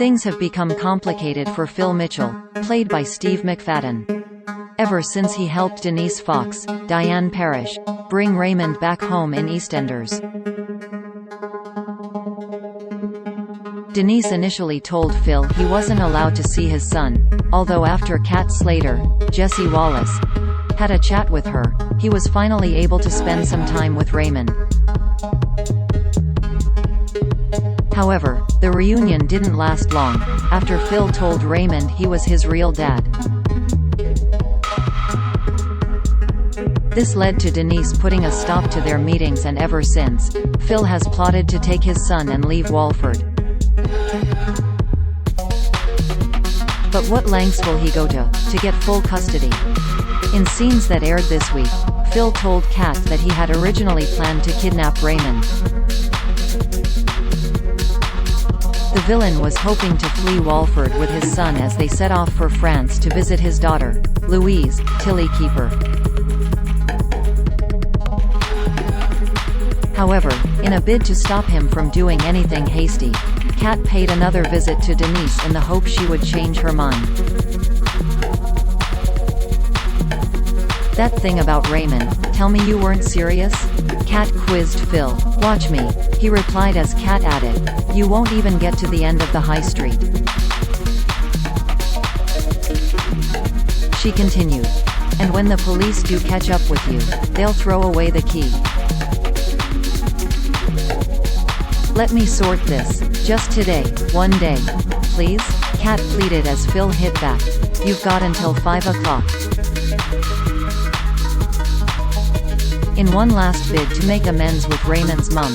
Things have become complicated for Phil Mitchell, played by Steve McFadden. Ever since he helped Denise Fox, Diane Parish, bring Raymond back home in EastEnders. Denise initially told Phil he wasn't allowed to see his son, although after Kat Slater, Jessie Wallace, had a chat with her, he was finally able to spend some time with Raymond. However, the reunion didn't last long, after Phil told Raymond he was his real dad. This led to Denise putting a stop to their meetings, and ever since, Phil has plotted to take his son and leave Walford. But what lengths will he go to get full custody? In scenes that aired this week, Phil told Kat that he had originally planned to kidnap Raymond. The villain was hoping to flee Walford with his son as they set off for France to visit his daughter, Louise, Tilly Keeper. However, in a bid to stop him from doing anything hasty, Kat paid another visit to Denise in the hope she would change her mind. "That thing about Raymond, tell me you weren't serious?" Kat quizzed Phil. "Watch me," he replied as Kat added, "You won't even get to the end of the high street." She continued, "And when the police do catch up with you, they'll throw away the key. Let me sort this. Just today, one day. Please?" Kat pleaded as Phil hit back. "You've got until 5 o'clock. In one last bid to make amends with Raymond's mum,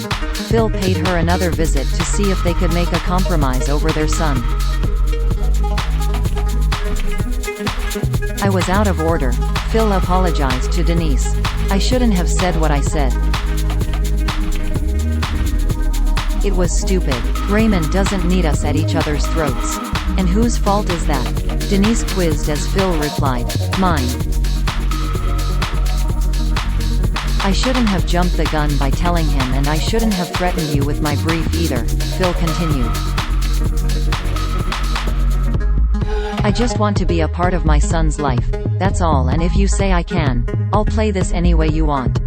Phil paid her another visit to see if they could make a compromise over their son. "I was out of order," Phil apologized to Denise. "I shouldn't have said what I said. It was stupid. Raymond doesn't need us at each other's throats." "And whose fault is that?" Denise quizzed as Phil replied, "Mine. I shouldn't have jumped the gun by telling him, and I shouldn't have threatened you with my brief either," Phil continued. "I just want to be a part of my son's life, that's all, and if you say I can, I'll play this any way you want.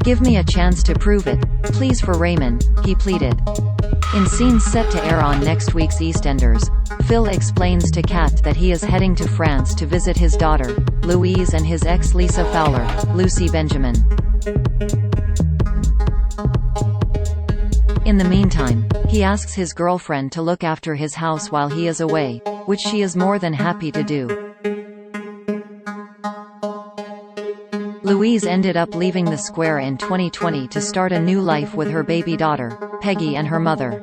Give me a chance to prove it, please, for Raymond," he pleaded. In scenes set to air on next week's EastEnders, Phil explains to Kat that he is heading to France to visit his daughter, Louise, and his ex Lisa Fowler, Lucy Benjamin. In the meantime, he asks his girlfriend to look after his house while he is away, which she is more than happy to do. Louise ended up leaving the square in 2020 to start a new life with her baby daughter, Peggy, and her mother.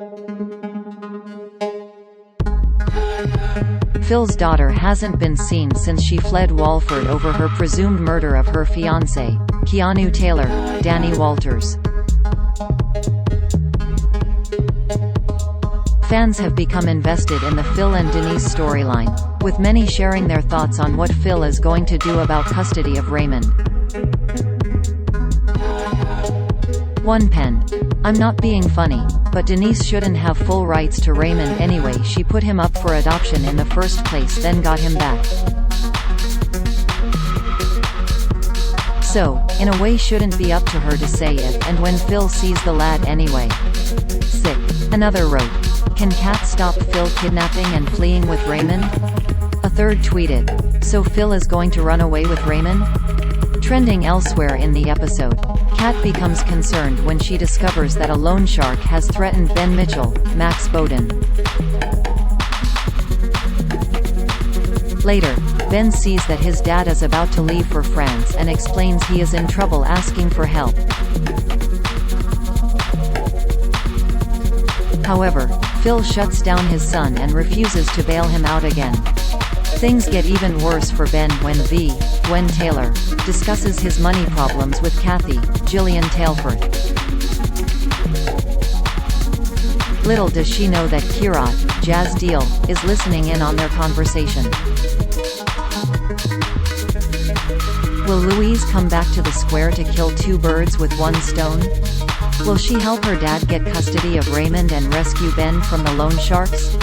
Phil's daughter hasn't been seen since she fled Walford over her presumed murder of her fiancé, Keanu Taylor, Danny Walters. Fans have become invested in the Phil and Denise storyline, with many sharing their thoughts on what Phil is going to do about custody of Raymond. One penned, "I'm not being funny, but Denise shouldn't have full rights to Raymond anyway. She put him up for adoption in the first place, then got him back. So, in a way, shouldn't be up to her to say if and when Phil sees the lad anyway." Sick. Another wrote, "Can Kat stop Phil kidnapping and fleeing with Raymond?" A third tweeted, "So Phil is going to run away with Raymond?" Trending elsewhere in the episode, Kat becomes concerned when she discovers that a loan shark has threatened Ben Mitchell, Max Bowden. Later, Ben sees that his dad is about to leave for France and explains he is in trouble, asking for help. However, Phil shuts down his son and refuses to bail him out again. Things get even worse for Ben when Gwen Taylor discusses his money problems with Kathy, Gillian Tailford. Little does she know that Kirat, Jazz Deal, is listening in on their conversation. Will Louise come back to the square to kill two birds with one stone? Will she help her dad get custody of Raymond and rescue Ben from the loan sharks?